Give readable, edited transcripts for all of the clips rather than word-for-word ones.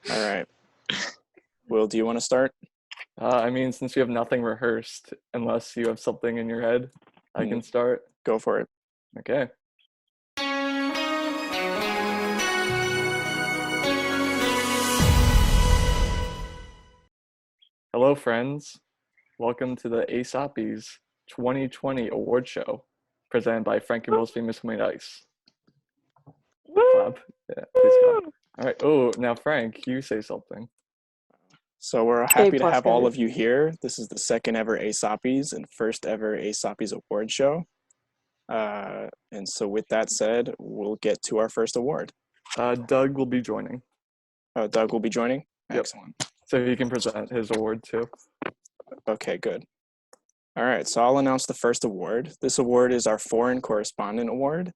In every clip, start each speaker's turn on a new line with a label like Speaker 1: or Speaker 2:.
Speaker 1: All right. Will, do you want to start?
Speaker 2: I mean, since we have nothing rehearsed, unless you have something in your head, I can start.
Speaker 1: Go for it.
Speaker 2: Okay. Hello, friends. Welcome to the ASSOPYs 2020 award show, presented by Frank and Will's Famous Homemade Ice. Clap. Yeah, please clap. All right. Oh, now Frank, you say something.
Speaker 1: So we're happy to have all of you here. This is the second ever ASSOPYs and first ever ASSOPYs award show. And so with that said, we'll get to our first award.
Speaker 2: Doug will be joining.
Speaker 1: Doug will be joining?
Speaker 2: Yep.
Speaker 1: Excellent.
Speaker 2: So he can present his award too.
Speaker 1: Okay, good. All right, so I'll announce the first award. This award is our Foreign Correspondent Award.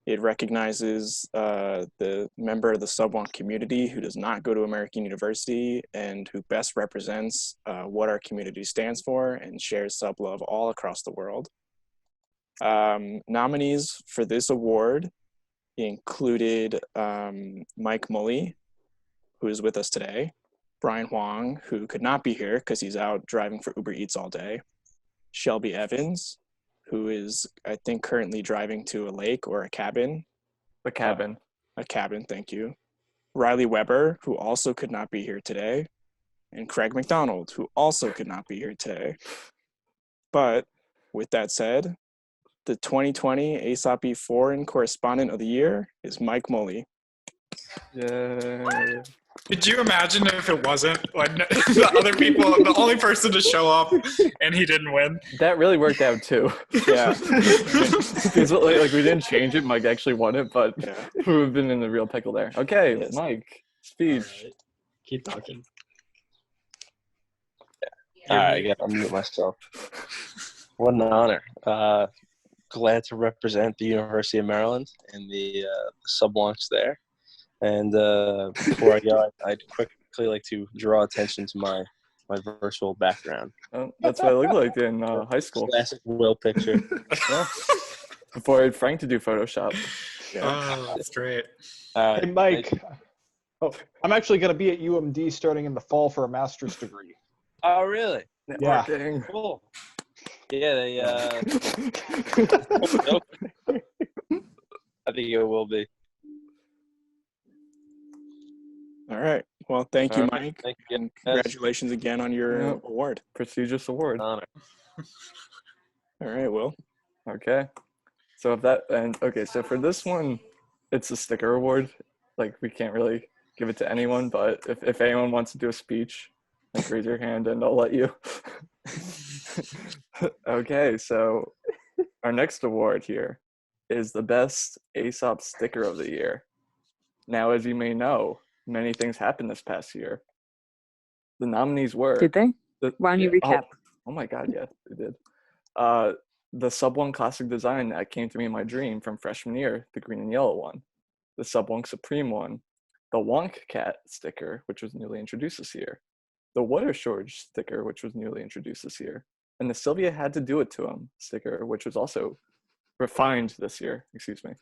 Speaker 1: It recognizes the member of the SubWonk community who does not go to American University and who best represents what our community stands for and shares sub love all across the world. Nominees for this award included Mike Mully, who is with us today, Brian Huang, who could not be here because he's out driving for Uber Eats all day, Shelby Evans, who is, I think, currently driving to a lake or a cabin.
Speaker 2: A cabin.
Speaker 1: A cabin, thank you. Riley Weber, who also could not be here today, and Craig McDonald, who also could not be here today. But with that said, the 2020 ASSOPY Foreign Correspondent of the Year is Mike Mully.
Speaker 2: Yay.
Speaker 3: Could you imagine if it wasn't like the other people, the only person to show up, and he didn't win?
Speaker 2: That really worked out too.
Speaker 1: Yeah.
Speaker 2: Because like we didn't change it. Mike actually won it, but we would have been in the real pickle there. Okay, yes. Mike, speech.
Speaker 4: Right. Keep talking.
Speaker 5: I gotta unmute myself. What an honor. Glad to represent the University of Maryland and the SubWonks there. And before I go, I'd quickly like to draw attention to my virtual background.
Speaker 2: Oh, that's what I looked like in high school.
Speaker 5: Classic Will picture.
Speaker 2: Yeah. Before I had Frank to do Photoshop.
Speaker 3: Yeah. Oh, that's great.
Speaker 6: Hey, Mike. I'm actually going to be at UMD starting in the fall for a master's degree.
Speaker 5: Oh, really?
Speaker 6: Yeah.
Speaker 5: Cool. Yeah, they. I think it will be.
Speaker 1: All right. Well, thank you, Mike.
Speaker 5: Thank you.
Speaker 1: And congratulations again on your award.
Speaker 2: Prestigious award.
Speaker 5: Honor.
Speaker 1: All right, Will.
Speaker 2: Okay. So so for this one, it's a sticker award. Like we can't really give it to anyone, but if anyone wants to do a speech, like raise your hand and I'll let you. Okay, so our next award here is the best ASSOP sticker of the year. Now, as you may know, many things happened this past year. The nominees were...
Speaker 7: Did they? Why don't you recap?
Speaker 2: Oh my God, yeah, they did. The SubWonk classic design that came to me in my dream from freshman year, the green and yellow one. The SubWonk Supreme one. The Wonk Cat sticker, which was newly introduced this year. The Water Shortage sticker, which was newly introduced this year. And the Sylvia Had to Do It to Him sticker, which was also refined this year, excuse me.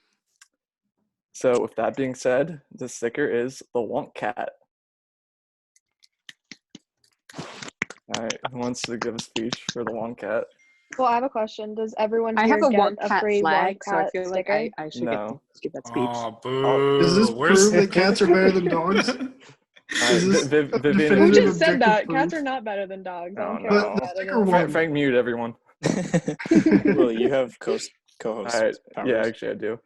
Speaker 2: So with that being said, the sticker is the Wonk Cat. All right, who wants to give a speech for the Wonk Cat?
Speaker 8: Well, I have a question. Does everyone
Speaker 7: I
Speaker 8: here
Speaker 7: have a
Speaker 8: get
Speaker 7: Wonk
Speaker 8: a
Speaker 7: Cat
Speaker 8: free
Speaker 7: flag,
Speaker 8: Wonk
Speaker 7: so I
Speaker 8: Cat
Speaker 7: feel like
Speaker 8: sticker?
Speaker 7: I should
Speaker 2: No.
Speaker 7: give that speech.
Speaker 3: Oh, boo.
Speaker 4: Does this prove that cats are better than dogs?
Speaker 2: Vivian,
Speaker 8: Who just said that? Cats are not better than dogs. I don't care
Speaker 2: No.
Speaker 8: about that.
Speaker 2: Frank, mute everyone.
Speaker 1: Well, you have co-host.
Speaker 2: All right. Yeah, actually I do.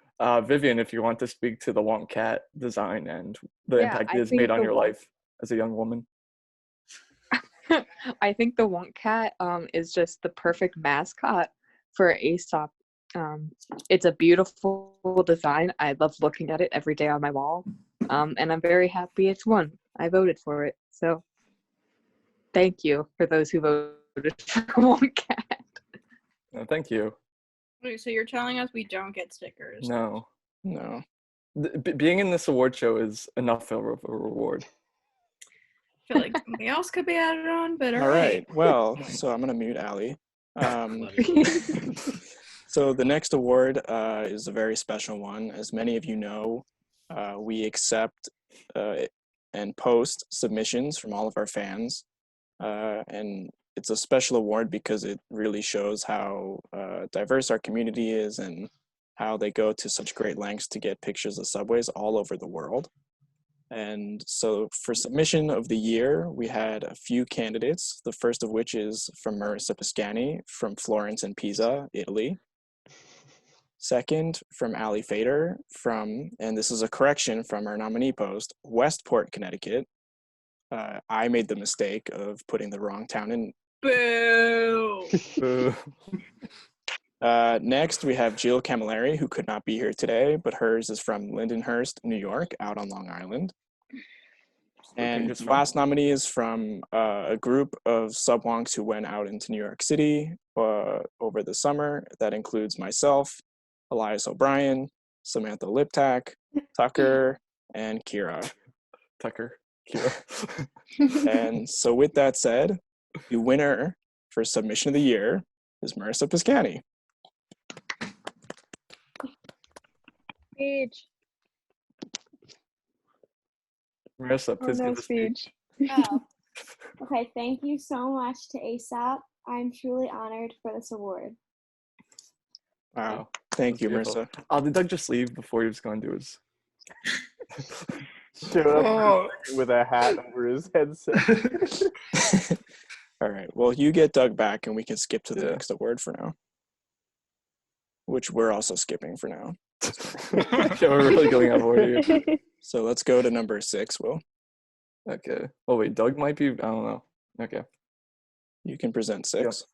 Speaker 2: Vivian, if you want to speak to the Wonk Cat design and the impact it has made on your life as a young woman.
Speaker 7: I think the Wonk Cat is just the perfect mascot for ASSOP. It's a beautiful design. I love looking at it every day on my wall. And I'm very happy it's won. I voted for it. So thank you for those who voted for Wonk Cat.
Speaker 2: No, thank you.
Speaker 9: Wait, so you're telling us we don't get stickers?
Speaker 2: No.
Speaker 1: Being
Speaker 2: in this award show is enough of a reward.
Speaker 9: I feel like something else could be added on, but
Speaker 1: all right. Well, so I'm gonna mute Allie. So the next award is a very special one. As many of you know, we accept and post submissions from all of our fans. And it's a special award because it really shows how diverse our community is and how they go to such great lengths to get pictures of subways all over the world. And so for submission of the year, we had a few candidates, the first of which is from Marissa Piscani from Florence and Pisa, Italy. Second, from Ali Fader from, and this is a correction from our nominee post, Westport, Connecticut. I made the mistake of putting the wrong town in.
Speaker 9: Boo!
Speaker 2: Boo.
Speaker 1: Next, we have Jill Camilleri, who could not be here today, but hers is from Lindenhurst, New York, out on Long Island. And the last nominee is from a group of SubWonks who went out into New York City over the summer. That includes myself, Elias O'Brien, Samantha Liptak, Tucker, and Kira.
Speaker 2: Tucker, Kira.
Speaker 1: And so with that said, the winner for submission of the year is Marissa Piscani.
Speaker 8: Speech.
Speaker 2: Marissa,
Speaker 8: Oh,
Speaker 2: please
Speaker 8: no
Speaker 2: give a speech.
Speaker 8: speech.
Speaker 10: Oh. Okay, thank you so much to ASOP. I'm truly honored for this award.
Speaker 1: Wow. Thank you,
Speaker 2: Beautiful.
Speaker 1: Marissa.
Speaker 2: Oh, did Doug just leave before he was going to do his...
Speaker 6: Showed up
Speaker 3: Oh.
Speaker 6: with a hat over his headset.
Speaker 1: All right. Well, you get Doug back and we can skip to the
Speaker 2: Yeah.
Speaker 1: next award for now, which we're also skipping for now.
Speaker 2: Yeah, we're really going out of order here.
Speaker 1: So let's go to number 6, Will.
Speaker 2: Okay. Oh, wait, Doug might be... I don't know. Okay.
Speaker 1: You can present 6.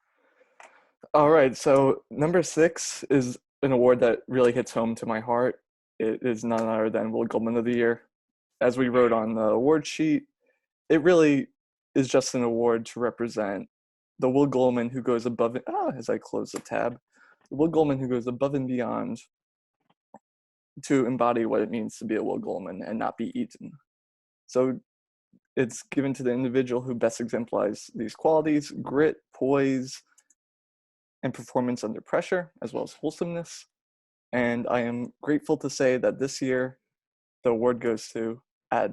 Speaker 2: All right, so number 6 is an award that really hits home to my heart. It is none other than Will Goldman of the Year. As we wrote on the award sheet, it really is just an award to represent the Will Goldman who goes above it. As I close the tab, the Will Goldman who goes above and beyond to embody what it means to be a Will Goldman and not be eaten. So it's given to the individual who best exemplifies these qualities: grit, poise, and performance under pressure, as well as wholesomeness. And I am grateful to say that this year, the award goes to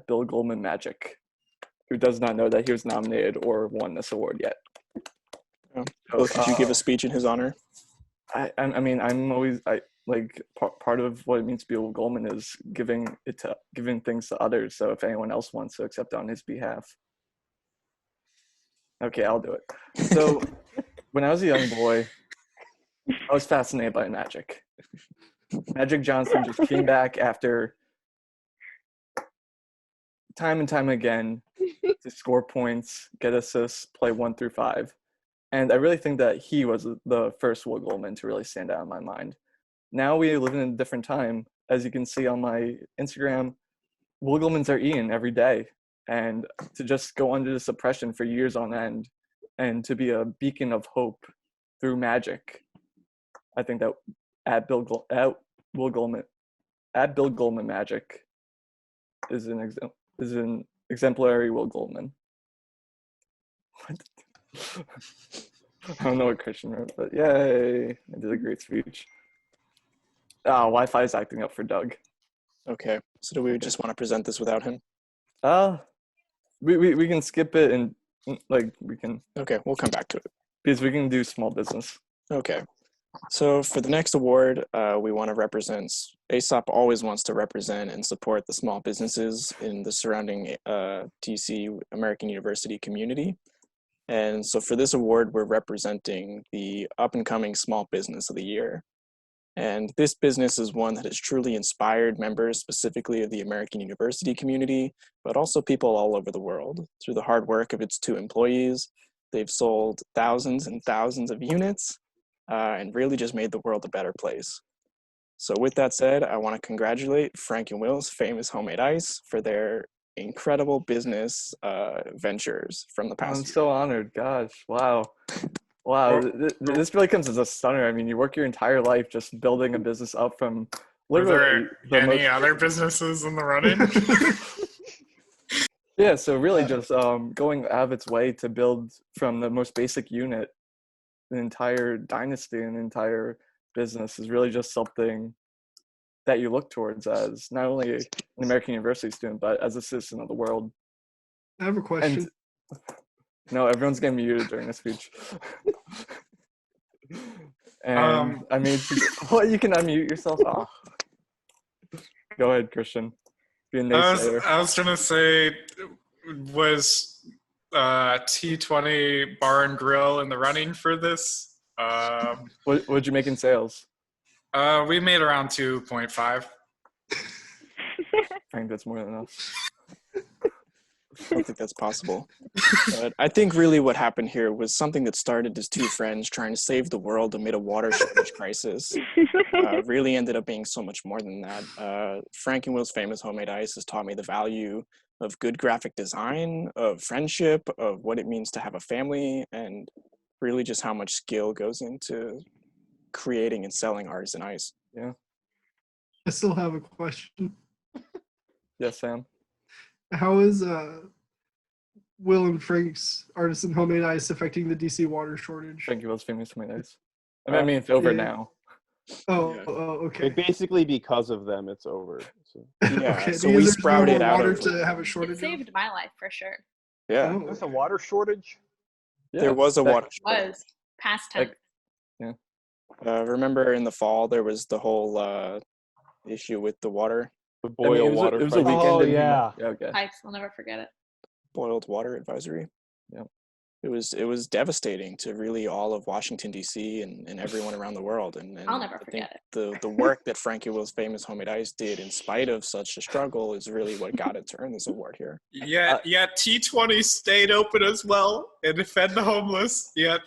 Speaker 2: Bill Goldman Magic, who does not know that he was nominated or won this award yet.
Speaker 1: Will, could you give a speech in his honor?
Speaker 2: I mean, I'm always, part of what it means to be a Will Goldman is giving things to others. So if anyone else wants to accept it on his behalf. Okay, I'll do it. So when I was a young boy, I was fascinated by magic. Magic Johnson just came back after time and time again to score points, get assists, play 1 through 5. And I really think that he was the first Will Goldman to really stand out in my mind. Now we live in a different time. As you can see on my Instagram, Will Goldmans are eaten every day. And to just go under this oppression for years on end and to be a beacon of hope through magic, I think that at Bill Goldman Magic is an exemplary Will Goldman. I don't know what Christian wrote, but yay! I did a great speech. Wi-Fi is acting up for Doug.
Speaker 1: Okay. So do we just want to present this without him?
Speaker 2: We can skip it and we can.
Speaker 1: Okay, we'll come back to it.
Speaker 2: Because we can do small business.
Speaker 1: Okay. So for the next award, we want to represent, ASSOP always wants to represent and support the small businesses in the surrounding DC American University community. And so for this award, we're representing the up-and-coming small business of the year. And this business is one that has truly inspired members specifically of the American University community, but also people all over the world. Through the hard work of its 2 employees, they've sold thousands and thousands of units and really just made the world a better place. So with that said, I want to congratulate Frank and Will's Famous Homemade Ice for their incredible business ventures from the past
Speaker 2: I'm
Speaker 1: year.
Speaker 2: so honored. Gosh, wow. Wow, this really comes as a stunner. I mean, you work your entire life just building a business up from literally
Speaker 3: Were there any other businesses in the running?
Speaker 2: Yeah, so really just going out of its way to build from the most basic unit an entire dynasty, an entire business is really just something that you look towards as not only an American university student, but as a citizen of the world.
Speaker 4: I have a question.
Speaker 2: No, everyone's getting muted during the speech. And I mean, well, you can unmute yourself. Oh. Go ahead, Christian. Be a naysayer.
Speaker 3: I was gonna say, was T20 Bar and Grill in the running for this?
Speaker 2: What'd you make in sales?
Speaker 3: We made around 2.5.
Speaker 2: I think that's more than enough.
Speaker 1: I don't think that's possible. But I think really what happened here was something that started as two friends trying to save the world amid a water shortage crisis. Really ended up being so much more than that. Frank and Will's famous homemade ice has taught me the value of good graphic design, of friendship, of what it means to have a family, and really just how much skill goes into creating and selling artisan ice.
Speaker 2: Yeah.
Speaker 4: I still have a question.
Speaker 2: Yes, Sam.
Speaker 4: How is Will and Frank's artisan homemade ice affecting the DC water shortage?
Speaker 2: Thank you, Will's famous homemade ice. I mean, it's over now.
Speaker 4: Oh, okay.
Speaker 11: Basically, because of them, it's over. So.
Speaker 1: Yeah,
Speaker 4: Okay,
Speaker 1: so
Speaker 4: because
Speaker 1: we
Speaker 4: there's no
Speaker 1: sprouted
Speaker 4: more
Speaker 1: out
Speaker 4: water
Speaker 1: of
Speaker 4: to have a
Speaker 9: It
Speaker 4: shortage.
Speaker 9: saved my life for sure.
Speaker 1: Yeah,
Speaker 4: Oh,
Speaker 6: There's a water shortage.
Speaker 2: Yeah,
Speaker 1: there was a water shortage.
Speaker 9: Was past tense.
Speaker 1: Remember in the fall there was the whole issue with the water,
Speaker 11: The
Speaker 2: I mean,
Speaker 11: boil water.
Speaker 2: it was a
Speaker 11: crisis.
Speaker 2: weekend.
Speaker 6: Oh,
Speaker 2: in
Speaker 6: yeah.
Speaker 2: Okay.
Speaker 9: Pipes, I'll never forget it.
Speaker 1: boiled water advisory.
Speaker 2: Yeah.
Speaker 1: It was devastating to really all of Washington D.C. and everyone around the world. And
Speaker 9: I'll never
Speaker 1: I
Speaker 9: forget
Speaker 1: think the work that Frankie Will's famous homemade ice did in spite of such a struggle is really what got it to earn this award here.
Speaker 3: Yet T20 stayed open as well and fed the homeless. Yet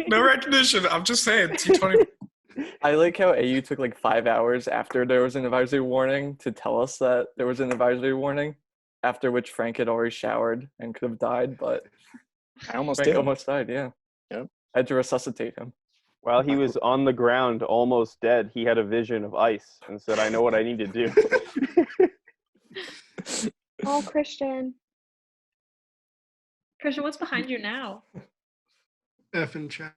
Speaker 3: no recognition. I'm just saying, T20.
Speaker 2: I like how AU took like 5 hours after there was an advisory warning to tell us that there was an advisory warning, after which Frank had already showered and could have died, but
Speaker 1: I almost
Speaker 2: Frank
Speaker 1: did.
Speaker 2: almost died, yeah.
Speaker 1: Yep.
Speaker 2: I had to resuscitate him.
Speaker 11: While he was on the ground, almost dead, he had a vision of ice and said, "I know what I need to do."
Speaker 8: Oh, Christian.
Speaker 9: Christian, what's behind you now?
Speaker 4: F in chat.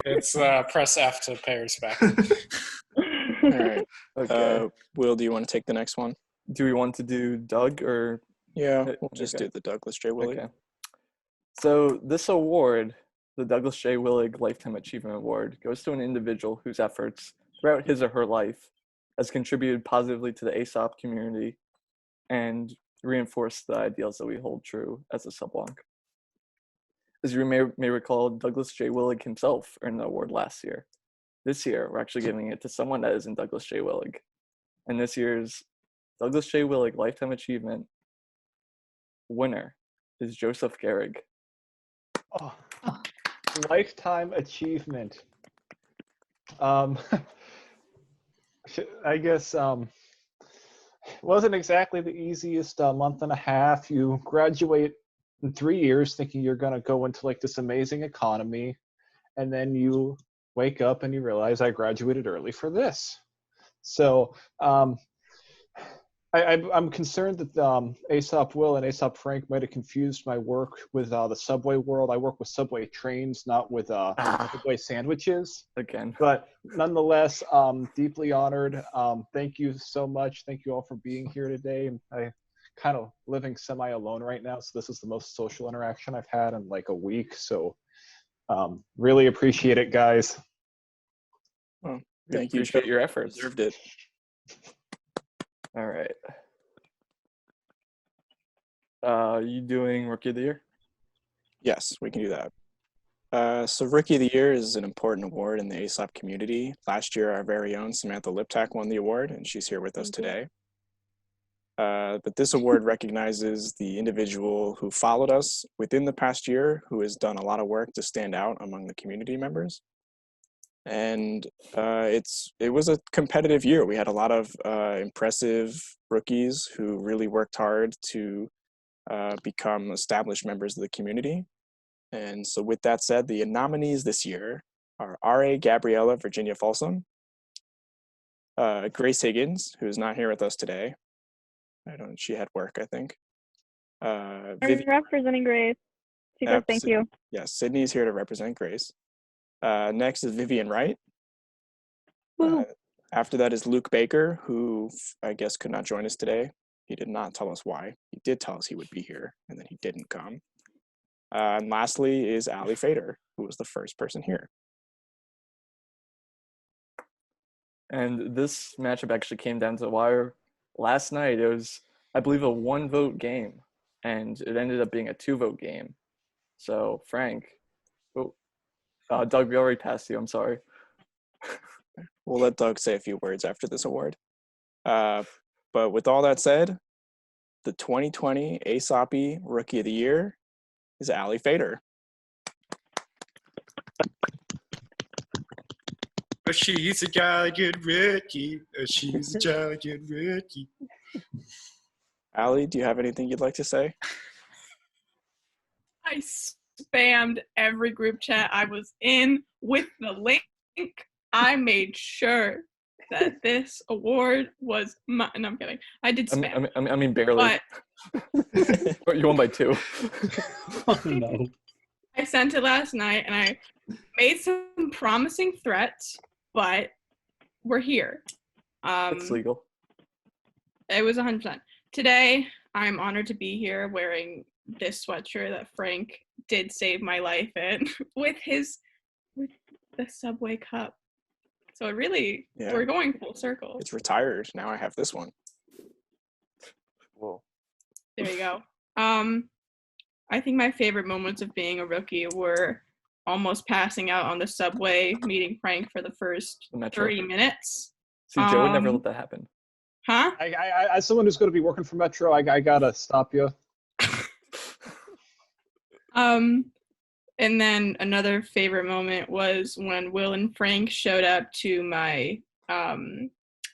Speaker 3: It's press F to pay respect.
Speaker 1: All right.
Speaker 2: Okay.
Speaker 1: Will, do you want to take the next one?
Speaker 2: Do we want to do Doug or?
Speaker 1: Yeah, we'll just
Speaker 2: Okay.
Speaker 1: do the Douglas J. Willig.
Speaker 2: Okay. So this award, the Douglas J. Willig Lifetime Achievement Award, goes to an individual whose efforts throughout his or her life has contributed positively to the ASSOP community and reinforced the ideals that we hold true as a SubWonk. As you may recall, Douglas J. Willig himself earned the award last year. This year, we're actually giving it to someone that isn't Douglas J. Willig. And this year's Douglas J. Willig Lifetime Achievement winner is Joseph Gehrig.
Speaker 6: Oh, lifetime achievement. I guess wasn't exactly the easiest month and a half. You graduate in 3 years thinking you're going to go into like this amazing economy, and then you wake up and you realize I graduated early for this. So I'm concerned that ASSOP Will and ASSOP Frank might have confused my work with the Subway world. I work with Subway trains, not with Subway sandwiches.
Speaker 2: Again.
Speaker 6: But nonetheless, deeply honored. Thank you so much. Thank you all for being here today. I'm kind of living semi-alone right now, so this is the most social interaction I've had in like a week. So really appreciate it, guys.
Speaker 1: Well,
Speaker 2: We
Speaker 1: thank you.
Speaker 2: appreciate
Speaker 1: Joe.
Speaker 2: your efforts.
Speaker 1: Deserved it.
Speaker 2: All right. You doing Rookie of the Year?
Speaker 1: Yes, we can do that. So Rookie of the Year is an important award in the ASSOP community. Last year, our very own Samantha Liptak won the award, and she's here with us today. But this award recognizes the individual who followed us within the past year, who has done a lot of work to stand out among the community members. And it was a competitive year. We had a lot of impressive rookies who really worked hard to become established members of the community. And so with that said, the nominees this year are R.A. Gabriella Virginia Folsom, Grace Higgins, who's not here with us today. She had work, I think.
Speaker 8: I'm representing Grace. She says thank you.
Speaker 1: Yes, Sydney's here to represent Grace. Next is Vivian Wright. After that is Luke Baker, who I guess could not join us today. He did not tell us why. He did tell us he would be here, and then he didn't come. And lastly is Ali Fader, who was the first person here.
Speaker 2: And this matchup actually came down to the wire last night. It was, I believe, a 1-vote game, and it ended up being a 2-vote game. So, Frank, Doug, we already passed you. I'm sorry.
Speaker 1: We'll let Doug say a few words after this award. But with all that said, the 2020 ASSOPY Rookie of the Year is Ali Fader.
Speaker 3: She's a jolly good rookie. She's a jolly good rookie.
Speaker 1: Ali, do you have anything you'd like to say?
Speaker 9: I spammed every group chat I was in with the link. I made sure that this award was mine. No, I'm kidding. I did spam.
Speaker 2: I mean barely.
Speaker 9: But
Speaker 2: you won by 2.
Speaker 6: Oh, no.
Speaker 9: I sent it last night, and I made some promising threats, but we're here.
Speaker 2: It's legal.
Speaker 9: It was 100%. Today, I'm honored to be here wearing this sweatshirt that Frank did save my life in with the Subway cup. So it really, we're going full circle.
Speaker 1: It's retired. Now I have this one.
Speaker 11: Whoa.
Speaker 9: There you go. I think my favorite moments of being a rookie were almost passing out on the subway, meeting Frank for the first 30 minutes.
Speaker 2: See, Joe would never let that happen.
Speaker 9: Huh?
Speaker 6: I as someone who's going to be working for Metro, I gotta stop you.
Speaker 9: And then another favorite moment was when Will and Frank showed up to my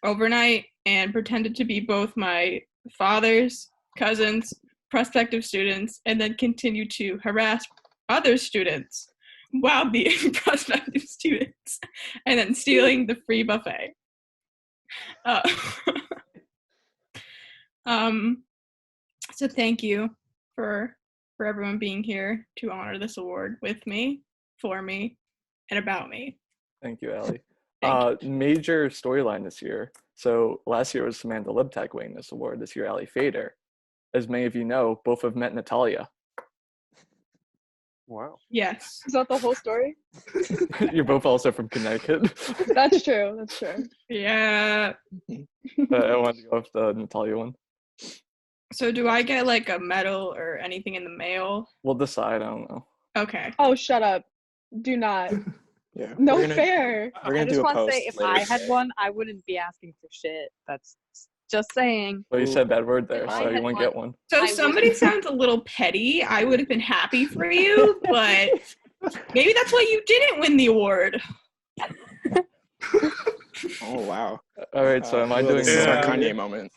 Speaker 9: overnight and pretended to be both my father's cousins, prospective students, and then continued to harass other students while being prospective students, and then stealing the free buffet. So thank you for everyone being here to honor this award with me, for me, and about me.
Speaker 2: Thank you, Ali. Major storyline this year. So last year was Samantha Libtech winning this award. This year, Ali Fader. As many of you know, both have met Natalia.
Speaker 11: Wow.
Speaker 9: Yes.
Speaker 8: Is that the whole story?
Speaker 2: You're both also from Connecticut.
Speaker 8: That's true. That's true.
Speaker 9: Yeah.
Speaker 2: I wanted to go with the Natalia one.
Speaker 9: So do I get like a medal or anything in the mail?
Speaker 2: We'll decide. I don't know.
Speaker 9: Okay.
Speaker 8: Oh, shut up. Do not.
Speaker 1: Yeah.
Speaker 8: No fair.
Speaker 1: We're gonna
Speaker 7: I just
Speaker 1: do a
Speaker 7: want to
Speaker 1: post
Speaker 7: say, if
Speaker 1: later
Speaker 7: I had
Speaker 1: today.
Speaker 7: one, I wouldn't be asking for shit. That's just saying.
Speaker 2: Well, you said a bad word there,
Speaker 7: If I
Speaker 2: so you
Speaker 7: had
Speaker 2: won't
Speaker 7: one-
Speaker 2: get one.
Speaker 9: So
Speaker 7: I
Speaker 9: somebody
Speaker 7: wouldn't.
Speaker 9: sounds a little petty. I would have been happy for you, but maybe that's why you didn't win the award.
Speaker 1: Oh, wow.
Speaker 2: All right, so am I
Speaker 1: Will,
Speaker 2: doing
Speaker 1: this is our
Speaker 3: Yeah.
Speaker 1: Kanye moment.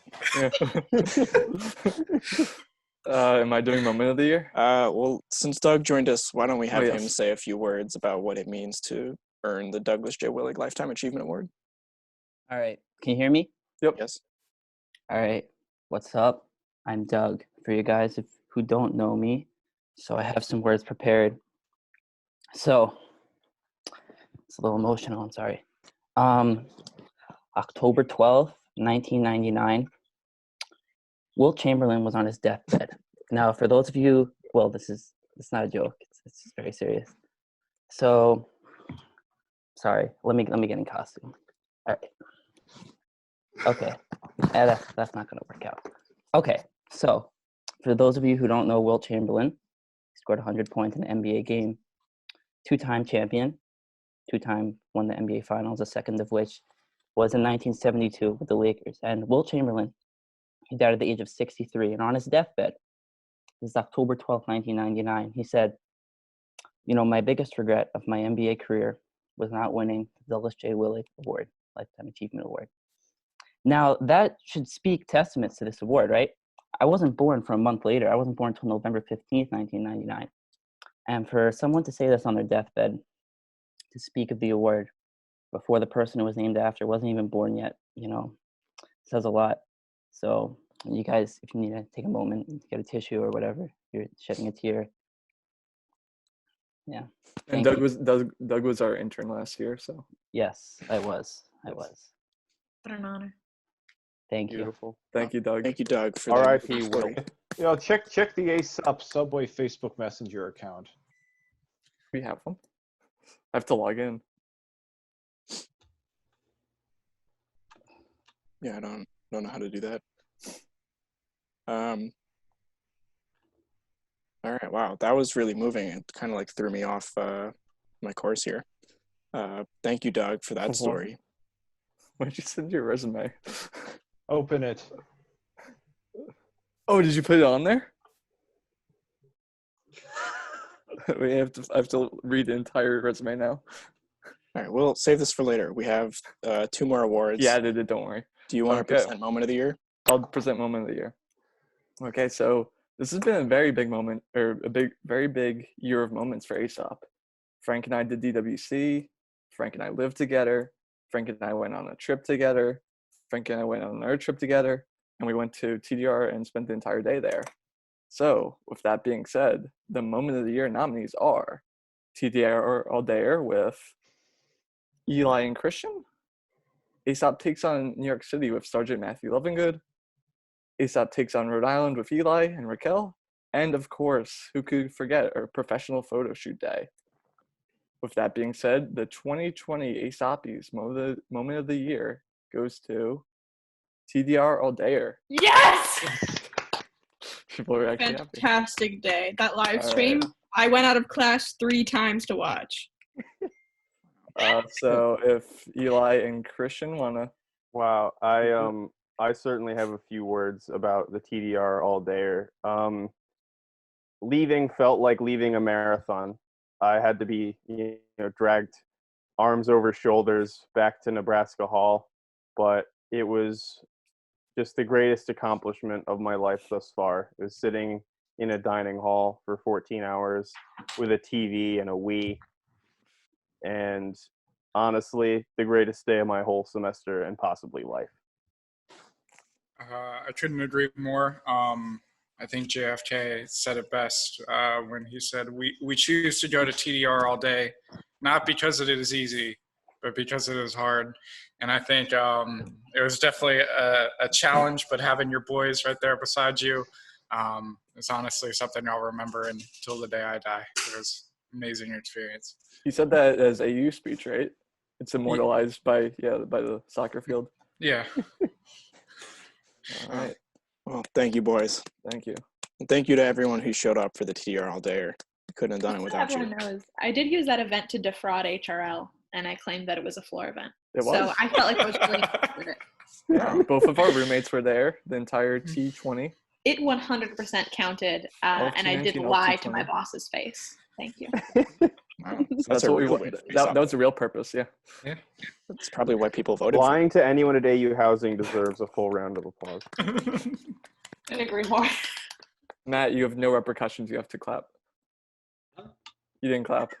Speaker 2: Am I doing moment of the year?
Speaker 1: Well, since Doug joined us, why don't we have him
Speaker 2: yes.
Speaker 1: say a few words about what it means to earn the Douglas J. Willig Lifetime Achievement Award?
Speaker 12: All right. Can you hear me?
Speaker 2: Yep.
Speaker 1: Yes.
Speaker 12: All right. What's up? I'm Doug. For you guys who don't know me, so I have some words prepared. So it's a little emotional. I'm sorry. October 12th, 1999. Wilt Chamberlain was on his deathbed. Now, for those of you, well, it's not a joke. It's very serious. So, sorry. Let me get in costume. All right. Okay. That's not going to work out. Okay. So, for those of you who don't know Wilt Chamberlain, he scored 100 points in an NBA game. 2-time champion. 2-time won the NBA Finals, a second of which was in 1972 with the Lakers. And Wilt Chamberlain, he died at the age of 63. And on his deathbed, this is October 12th, 1999, he said, you know, my biggest regret of my NBA career was not winning the Douglas J. Willig Award, Lifetime Achievement Award. Now, that should speak testaments to this award, right? I wasn't born for a month later. I wasn't born until November 15th, 1999. And for someone to say this on their deathbed, to speak of the award before the person who was named after wasn't even born yet, you know, says a lot. So you guys, if you need to take a moment, get a tissue or whatever, you're shedding a tear. Yeah.
Speaker 2: And
Speaker 12: Thank you.
Speaker 2: Doug was our intern last year, so.
Speaker 12: Yes, I was.
Speaker 13: What an honor.
Speaker 12: Thank you.
Speaker 11: Beautiful.
Speaker 2: Thank you, Doug.
Speaker 1: Thank you, Doug, for that
Speaker 11: R.I.P.
Speaker 1: story.
Speaker 11: Will.
Speaker 6: Check the ASOP Subway Facebook Messenger account.
Speaker 2: We have one. I have to log in.
Speaker 1: Yeah, I don't know how to do that. All right, wow, that was really moving. It kind of like threw me off my course here. Thank you, Doug, for that story.
Speaker 2: Why did you send your resume?
Speaker 6: Open it.
Speaker 2: Oh, did you put it on there? I have to read the entire resume now.
Speaker 1: All right, we'll save this for later. We have 2 more awards.
Speaker 2: Yeah, I did it. Don't worry.
Speaker 1: Do you want to present Moment of the Year?
Speaker 2: I'll present Moment of the Year. Okay, so this has been a very big moment, or very big year of moments for ASSOP. Frank and I did DWC. Frank and I lived together. Frank and I went on a trip together. Frank and I went on another trip together. And we went to TDR and spent the entire day there. So, with that being said, the Moment of the Year nominees are TDR All Dayer with Eli and Christian. ASSOP takes on New York City with Sergeant Matthew Lovingood. ASSOP takes on Rhode Island with Eli and Raquel. And of course, who could forget our professional photo shoot day? With that being said, the 2020 ASSOPYs Moment of the Year goes to TDR All Dayer.
Speaker 9: Yes!
Speaker 2: People are actually happy.
Speaker 9: Fantastic day. That live stream,
Speaker 2: right.
Speaker 9: I went out of class 3 times to watch.
Speaker 2: So if Eli and Christian wanna,
Speaker 11: Wow, I certainly have a few words about the TDR All Dayer. Leaving felt like leaving a marathon. I had to be, dragged arms over shoulders back to Nebraska Hall, but it was just the greatest accomplishment of my life thus far, is sitting in a dining hall for 14 hours with a TV and a Wii. And honestly, the greatest day of my whole semester and possibly life.
Speaker 3: I couldn't agree more. I think JFK said it best when he said, we choose to go to TDR all day, not because it is easy, but because it is hard. And I think it was definitely a challenge, but having your boys right there beside you is honestly something I'll remember until the day I die. It was an amazing experience.
Speaker 2: he said that as AU speech, right? It's immortalized by the soccer field.
Speaker 3: Yeah.
Speaker 2: All right.
Speaker 1: Well, thank you, boys.
Speaker 2: Thank you.
Speaker 1: And thank you to everyone who showed up for the TDR All Dayer. We couldn't have done it without you.
Speaker 13: Everyone knows. I did use that event to defraud HRL, and I claimed that it was a floor event.
Speaker 2: It was.
Speaker 13: So I felt like I was really with it.
Speaker 2: Yeah, both of our roommates were there, the entire T20.
Speaker 13: It 100% counted,
Speaker 2: All
Speaker 13: and I did
Speaker 2: T19, all
Speaker 13: lie to
Speaker 2: T20.
Speaker 13: my boss's face. Thank you.
Speaker 1: Wow.
Speaker 2: That's what we wanted. That was the real purpose, yeah.
Speaker 3: Yeah.
Speaker 1: That's probably why people voted for
Speaker 11: Lying to anyone at AU Housing deserves a full round of applause.
Speaker 13: I agree more.
Speaker 2: Matt, you have no repercussions. You have to clap. You didn't clap.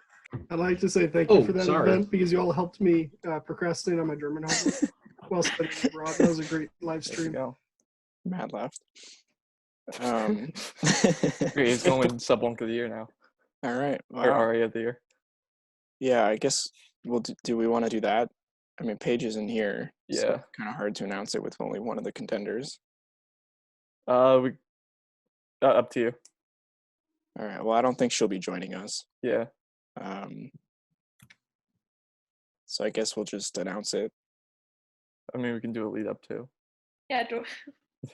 Speaker 4: I'd like to say thank you for that event because you all helped me procrastinate on my German homework while studying abroad. That was a great live stream.
Speaker 1: Matt left.
Speaker 2: He's going SubWonk of the Year now.
Speaker 1: All right.
Speaker 2: Or RA of the Year.
Speaker 1: Yeah, I guess do we want to do that? I mean, Paige isn't here.
Speaker 2: Yeah.
Speaker 1: So kind of hard to announce it with only one of the contenders.
Speaker 2: Up to you.
Speaker 1: All right. Well, I don't think she'll be joining us.
Speaker 2: Yeah.
Speaker 1: So I guess we'll just announce it.
Speaker 2: I mean, we can do a lead up too.
Speaker 13: Yeah.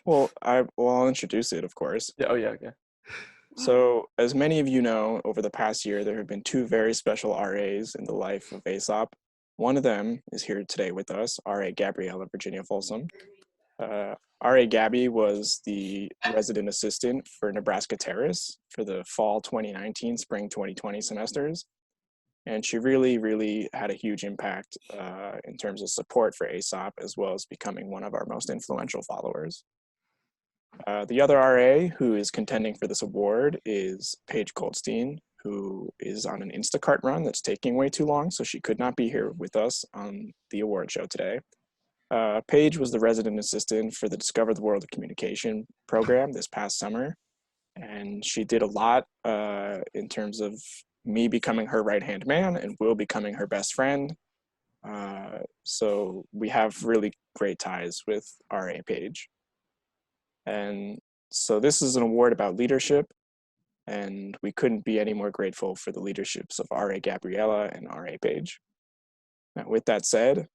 Speaker 1: Well, I'll introduce it, of course.
Speaker 2: Yeah. Oh, yeah. Okay.
Speaker 1: So, as many of you know, over the past year, there have been 2 very special RAs in the life of ASSOP. One of them is here today with us, RA Gabriella Virginia Folsom. RA Gabby was the resident assistant for Nebraska Terrace for the fall 2019, spring 2020 semesters. And she really, really had a huge impact in terms of support for ASSOP, as well as becoming one of our most influential followers. The other RA who is contending for this award is Paige Goldstein, who is on an Instacart run that's taking way too long, so she could not be here with us on the award show today. Paige was the resident assistant for the Discover the World of Communication program this past summer, and she did a lot in terms of me becoming her right-hand man and Will becoming her best friend. So we have really great ties with RA Page. And so this is an award about leadership, and we couldn't be any more grateful for the leaderships of RA Gabriella and RA Page. Now, with that said,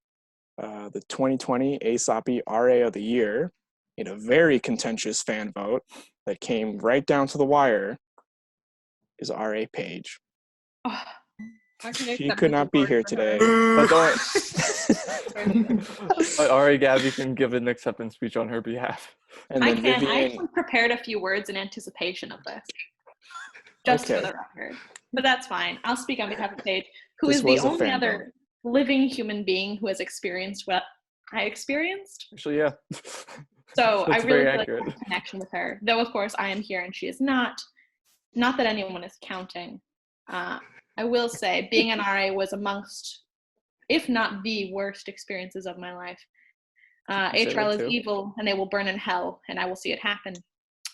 Speaker 1: the 2020 ASSOPY RA of the Year, in a very contentious fan vote that came right down to the wire, is RA Page. She could not be here today.
Speaker 2: But Ari Gabby can give an acceptance speech on her behalf.
Speaker 1: And
Speaker 13: I
Speaker 1: then
Speaker 13: can. I
Speaker 1: Vivian,
Speaker 13: actually prepared a few words in anticipation of this, just for
Speaker 1: Okay.
Speaker 13: the record. But that's fine. I'll speak on behalf of Paige, who
Speaker 1: This
Speaker 13: is the
Speaker 1: was a
Speaker 13: only
Speaker 1: fan
Speaker 13: other living human being who has experienced what I experienced.
Speaker 2: Actually, yeah.
Speaker 13: So I
Speaker 2: That's
Speaker 13: really
Speaker 2: very
Speaker 13: feel like I
Speaker 2: accurate.
Speaker 13: have a connection with her. Though, of course, I am here and she is not. Not that anyone is counting. I will say, being an RA was amongst, if not the worst experiences of my life. HRL is evil, and they will burn in hell, and I will see it happen.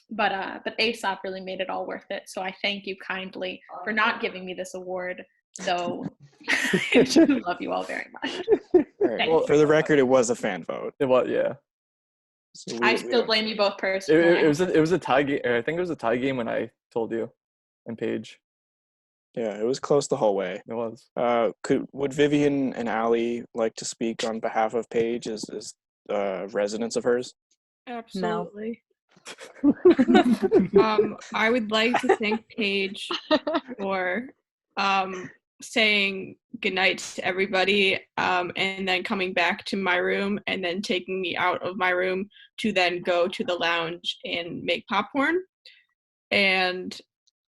Speaker 13: But ASOP really made it all worth it. So I thank you kindly for not giving me this award, though I do love you all very much.
Speaker 1: all right, well, for the record, it was a fan vote.
Speaker 2: It was, yeah.
Speaker 1: So
Speaker 13: I still blame you both personally.
Speaker 2: It was a tie game. I think it was a tie game when I told you, and Paige.
Speaker 1: Yeah, it was close the whole way.
Speaker 2: It was.
Speaker 1: Would Vivian and Allie like to speak on behalf of Paige as residents of hers?
Speaker 9: Absolutely. I would like to thank Paige for saying goodnight to everybody, and then coming back to my room and then taking me out of my room to then go to the lounge and make popcorn. And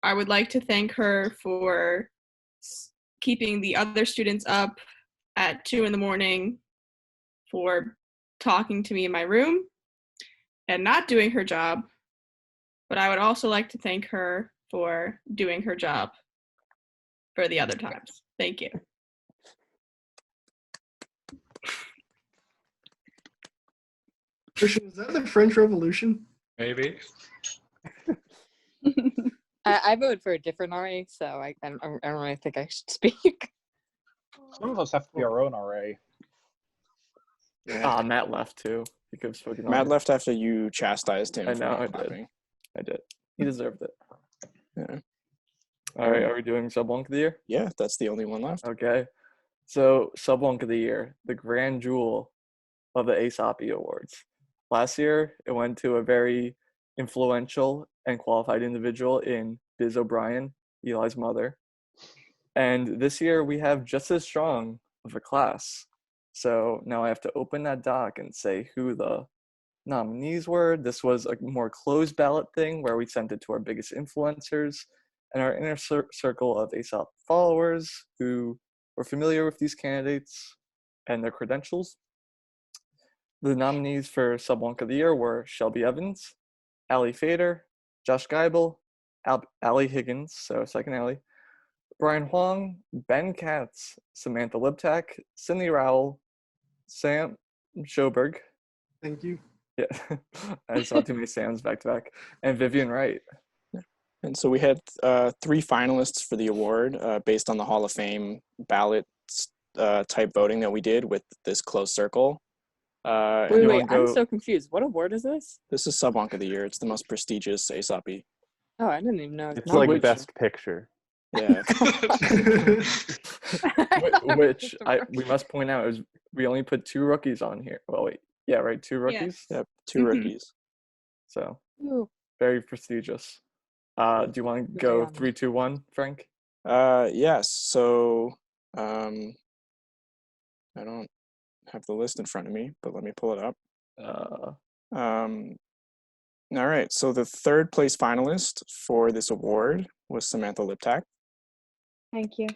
Speaker 9: I would like to thank her for keeping the other students up at 2 a.m, for talking to me in my room and not doing her job. But I would also like to thank her for doing her job for the other times. Thank you.
Speaker 4: Christian, was that the French Revolution?
Speaker 3: Maybe.
Speaker 14: I voted for a different RA, so I don't really think I should speak.
Speaker 6: Some of us have to be our own RA.
Speaker 2: Yeah. Matt left too. He could have spoken.
Speaker 1: Matt left after you chastised him.
Speaker 2: I know. I did. He deserved it.
Speaker 1: Yeah.
Speaker 2: All right. Are we doing SubWonk of the Year?
Speaker 1: Yeah, that's the only one left.
Speaker 2: Okay. So SubWonk of the Year, the grand jewel of the ASSOPY Awards. Last year, it went to a very influential and qualified individual in Biz O'Brien, Eli's mother. And this year, we have just as strong of a class. So now I have to open that doc and say who the nominees were. This was a more closed ballot thing where we sent it to our biggest influencers and our inner circle of ASOP followers who were familiar with these candidates and their credentials. The nominees for SubWonk of the Year were Shelby Evans, Allie Fader, Josh Geibel, Allie Higgins, so second Allie, Brian Huang, Ben Katz, Samantha Liptak, Cindy Rowell, Sam Schoberg.
Speaker 4: Thank you.
Speaker 2: Yeah, I saw too many Sams back to back. And Vivian Wright.
Speaker 1: And so we had 3 finalists for the award based on the Hall of Fame ballot type voting that we did with this closed circle.
Speaker 14: Wait, I'm so confused. What award is this?
Speaker 1: This is SubWonk of the Year. It's the most prestigious ASSOPy.
Speaker 14: Oh, I didn't even know.
Speaker 11: It's like Best Picture.
Speaker 1: Yeah.
Speaker 2: Which we must point out is we only put 2 rookies on here. Well, wait. Yeah, right. 2 rookies?
Speaker 1: Yep, 2 rookies.
Speaker 2: So,
Speaker 14: Ooh.
Speaker 2: very prestigious. Do you want to go 3, 2, 1, Frank?
Speaker 1: Yes. So, I don't have the list in front of me, but let me pull it up. All right. So the 3rd place finalist for this award was Samantha Liptak.
Speaker 8: Thank you.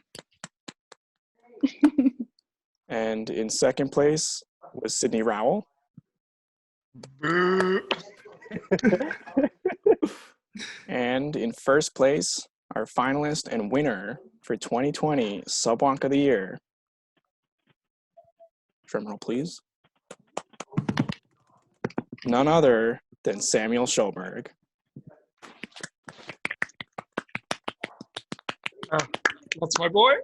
Speaker 1: And in 2nd place was Sydney Rowell. And in 1st place, our finalist and winner for 2020 SubWonk of the Year. Drum roll, please. None other than Samuel Schoberg.
Speaker 3: That's my boy.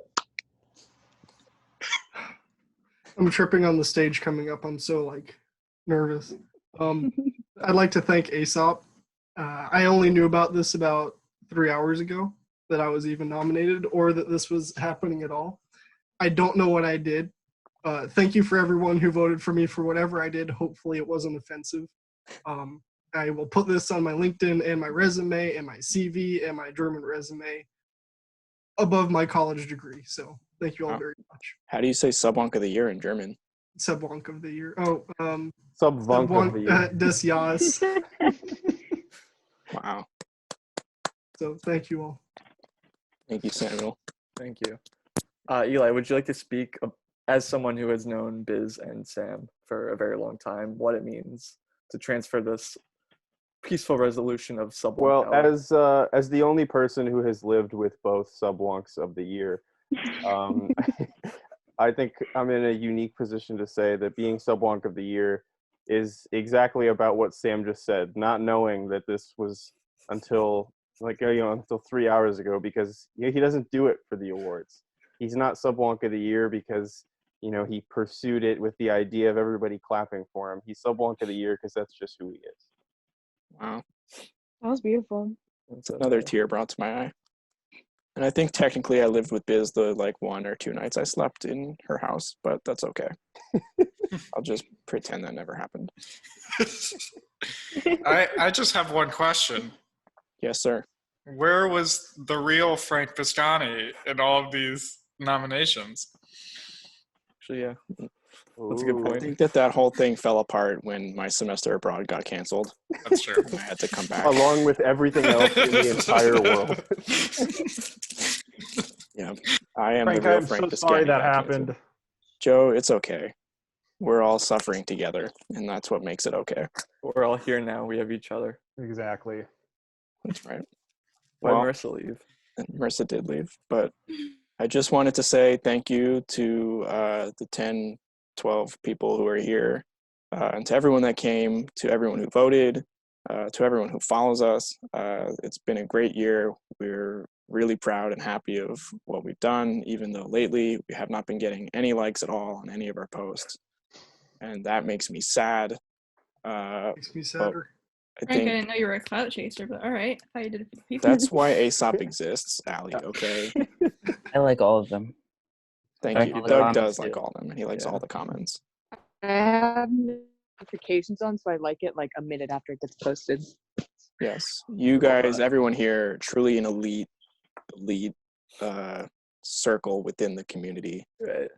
Speaker 4: I'm tripping on the stage coming up. I'm so like nervous. I'd like to thank ASSOP. I only knew about this about 3 hours ago, that I was even nominated or that this was happening at all. I don't know what I did. Thank you for everyone who voted for me for whatever I did. Hopefully it wasn't offensive. I will put this on my LinkedIn and my resume and my CV and my German resume above my college degree. So thank you all very much.
Speaker 1: How do you say SubWonk of the Year in German?
Speaker 4: SubWonk of the Year. Oh,
Speaker 11: SubWonk of the Year.
Speaker 4: Des Jahres.
Speaker 1: Wow.
Speaker 4: So thank you all.
Speaker 1: Thank you, Samuel.
Speaker 2: Thank you. Eli, would you like to speak as someone who has known Biz and Sam for a very long time, what it means to transfer this peaceful resolution of SubWonk
Speaker 11: Well,
Speaker 2: power?
Speaker 11: as the only person who has lived with both SubWonks of the Year, I think I'm in a unique position to say that being SubWonk of the Year is exactly about what Sam just said, not knowing that this was until 3 hours ago, because he doesn't do it for the awards. He's not SubWonk of the Year because he pursued it with the idea of everybody clapping for him. He's SubWonk of the Year because that's just who he is.
Speaker 1: Wow.
Speaker 8: That was beautiful.
Speaker 1: That's another tear brought to my eye. And I think technically I lived with Biz the 1 or 2 nights I slept in her house, but that's okay. I'll just pretend that never happened.
Speaker 3: I just have one question.
Speaker 1: Yes, sir.
Speaker 3: Where was the real Frank Piscani in all of these nominations?
Speaker 2: Actually, yeah. That's a good point.
Speaker 1: I think that whole thing fell apart when my semester abroad got canceled.
Speaker 3: That's true.
Speaker 1: I had to come back.
Speaker 11: Along with everything else in the entire world.
Speaker 1: Yeah, I am
Speaker 6: Frank,
Speaker 1: the real
Speaker 6: I'm
Speaker 1: Frank
Speaker 6: so
Speaker 1: Piscani
Speaker 6: sorry that
Speaker 1: got
Speaker 6: happened.
Speaker 1: canceled. Joe, it's okay. We're all suffering together, and that's what makes it okay.
Speaker 2: We're all here now. We have each other.
Speaker 6: Exactly.
Speaker 1: That's right.
Speaker 2: Why
Speaker 1: Well,
Speaker 2: Marissa leave?
Speaker 1: And Marissa did leave, but I just wanted to say thank you to the 10, 12 people who are here, and to everyone that came, to everyone who voted, to everyone who follows us. It's been a great year. We're really proud and happy of what we've done, even though lately we have not been getting any likes at all on any of our posts. And that makes me sad.
Speaker 4: Makes me sadder.
Speaker 9: Frank, I didn't know you were a clout chaser, but all right. I thought you did it for the people.
Speaker 1: That's why ASSOP exists, Allie, okay?
Speaker 12: I like all of them.
Speaker 1: Thank you. Doug does like all of them, and he likes all the comments.
Speaker 14: I have notifications on, so I like it like a minute after it gets posted.
Speaker 1: Yes, you guys, everyone here, truly an elite circle within the community.
Speaker 2: Right.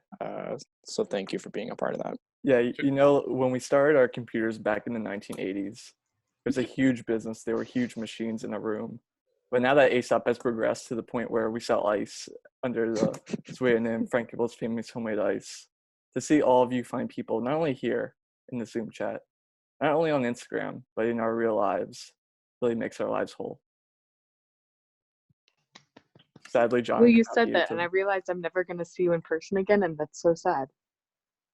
Speaker 1: So thank you for being a part of that.
Speaker 2: Yeah, when we started our computers back in the 1980s, it was a huge business. There were huge machines in a room. But now that ASSOP has progressed to the point where we sell ice under the pseudonym Frank Gibble's famous homemade ice, to see all of you fine people, not only here in the Zoom chat, not only on Instagram, but in our real lives, really makes our lives whole. Sadly, John.
Speaker 14: Well, you said that, and I realized I'm never going to see you in person again, and that's so sad.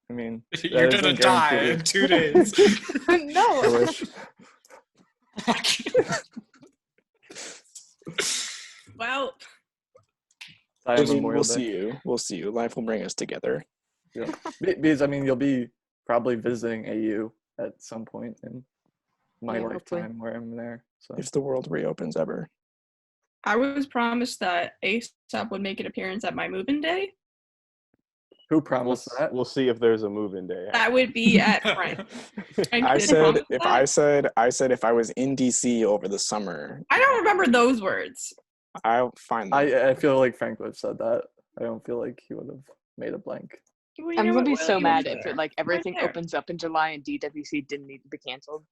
Speaker 2: I mean,
Speaker 3: you're gonna die in 2 days.
Speaker 14: No.
Speaker 2: I wish.
Speaker 9: Well,
Speaker 1: we'll see you. We'll see you. Life will bring us together.
Speaker 2: Yeah. Because you'll be probably visiting AU at some point in my lifetime hopefully. Where I'm there. So
Speaker 1: if the world reopens ever.
Speaker 9: I was promised that ASSOP would make an appearance at my move-in day.
Speaker 2: Who promised that?
Speaker 11: We'll see if there's a move-in day.
Speaker 9: That would be at Frank.
Speaker 1: I said if I was in DC over the summer.
Speaker 9: I don't remember those words.
Speaker 1: I'll find them.
Speaker 2: I feel like Frank would have said that. I don't feel like he would have made a blank.
Speaker 14: Well, I'm gonna be so mad if everything opens up in July and DWC didn't need to be canceled.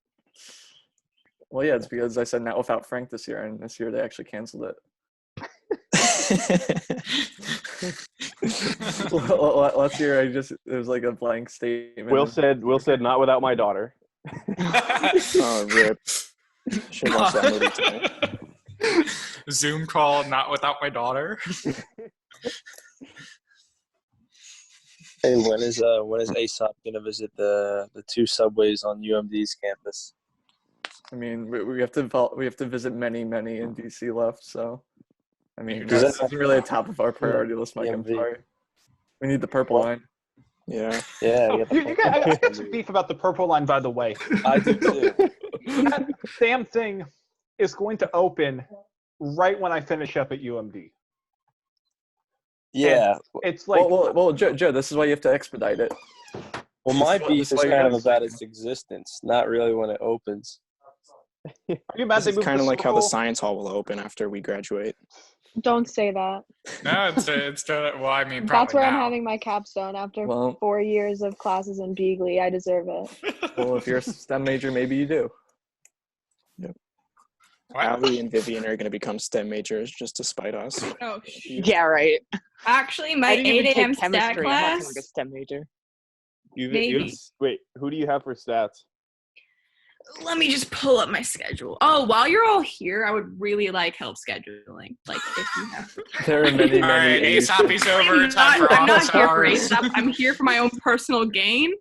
Speaker 2: Well, yeah, it's because I said not without Frank this year, and this year they actually canceled it. Last year it was like a blank statement.
Speaker 11: Will said not without my daughter.
Speaker 1: Oh, rip. Should watch that movie tonight.
Speaker 3: Zoom call not without my daughter.
Speaker 5: Hey, when is ASSOP gonna visit the 2 subways on UMD's campus?
Speaker 2: I mean, we have to visit many in DC left, so I mean,
Speaker 5: Does
Speaker 2: that's really a top of our priority list, Mike. I'm sorry. We need the purple line.
Speaker 1: Yeah.
Speaker 5: Yeah.
Speaker 6: Oh, I got some beef about the purple line, by the way.
Speaker 5: I do too.
Speaker 6: That damn thing is going to open right when I finish up at UMD.
Speaker 5: Yeah.
Speaker 6: It's like,
Speaker 2: well, Joe, this is why you have to expedite it.
Speaker 5: Well, my beef is kind of
Speaker 2: guys-
Speaker 5: about its existence, not really when it opens.
Speaker 6: are you mad
Speaker 1: This
Speaker 6: they
Speaker 1: is
Speaker 6: moved
Speaker 1: kind
Speaker 6: the
Speaker 1: of like how the
Speaker 6: circle?
Speaker 1: science hall will open after we graduate.
Speaker 8: Don't say that.
Speaker 3: No, it's well, I mean, probably
Speaker 8: That's where I'm
Speaker 3: now.
Speaker 8: having my capstone after
Speaker 2: Well-
Speaker 8: 4 years of classes in Beagley. I deserve it.
Speaker 2: Well, if you're a STEM major, maybe you do.
Speaker 1: Yep.
Speaker 3: What?
Speaker 1: Allie and Vivian are going to become STEM majors just to spite us.
Speaker 9: Oh,
Speaker 14: Yeah, right.
Speaker 9: actually, my
Speaker 14: I didn't even
Speaker 9: 8 a.m.
Speaker 14: take
Speaker 9: stat
Speaker 14: chemistry. I'm not
Speaker 9: class.
Speaker 14: taking a STEM major.
Speaker 9: Maybe.
Speaker 11: Wait, who do you have for stats?
Speaker 9: Let me just pull up my schedule. Oh, while you're all here, I would really like help scheduling. Like, if you have.
Speaker 2: There are many,
Speaker 3: All right,
Speaker 2: many.
Speaker 3: ASSOPY's over.
Speaker 9: I'm
Speaker 3: Time for
Speaker 9: not
Speaker 3: office
Speaker 9: here for
Speaker 3: hours.
Speaker 9: ASAP. I'm here for my own personal gain.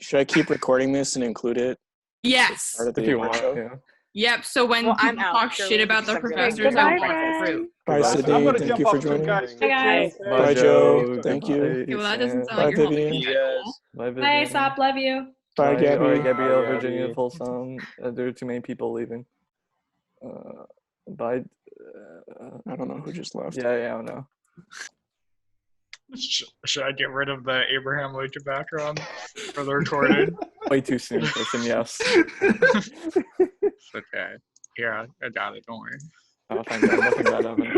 Speaker 1: Should I keep recording this and include it
Speaker 9: Yes.
Speaker 1: part of the
Speaker 2: If you
Speaker 1: award
Speaker 2: want,
Speaker 1: show?
Speaker 2: yeah.
Speaker 9: Yep. So when
Speaker 14: Well, I'm
Speaker 9: people
Speaker 14: out.
Speaker 9: talk
Speaker 14: Sure,
Speaker 9: shit about the
Speaker 14: because I'm gonna-
Speaker 9: professors,
Speaker 8: Goodbye,
Speaker 9: I want
Speaker 8: friends.
Speaker 9: through.
Speaker 1: Bye,
Speaker 2: Goodbye.
Speaker 1: Sydney.
Speaker 6: I'm going to
Speaker 1: Thank
Speaker 6: jump
Speaker 1: you for
Speaker 6: off too,
Speaker 1: joining.
Speaker 6: guys.
Speaker 8: Bye, guys.
Speaker 1: Bye, Joe. Thank you.
Speaker 9: Okay, well, that doesn't sound
Speaker 1: Bye,
Speaker 9: like you're helping
Speaker 1: Vivian.
Speaker 9: me.
Speaker 5: Yes.
Speaker 2: Bye,
Speaker 13: Bye,
Speaker 2: Vivian.
Speaker 13: Aesop. Love you.
Speaker 1: Bye, Gabby.
Speaker 2: All right, Gabrielle,
Speaker 11: Bye,
Speaker 2: Virginia,
Speaker 11: Gabby.
Speaker 2: Folsom. There are too many people leaving. Bye.
Speaker 1: I don't know who just left.
Speaker 2: Yeah, I don't know.
Speaker 3: Should I get rid of the Abraham Lincoln background for the recorded?
Speaker 2: Way too soon, person. Yes.
Speaker 3: It's okay. Yeah, I got it. Don't worry.
Speaker 2: Oh, thank God. Nothing bad happened.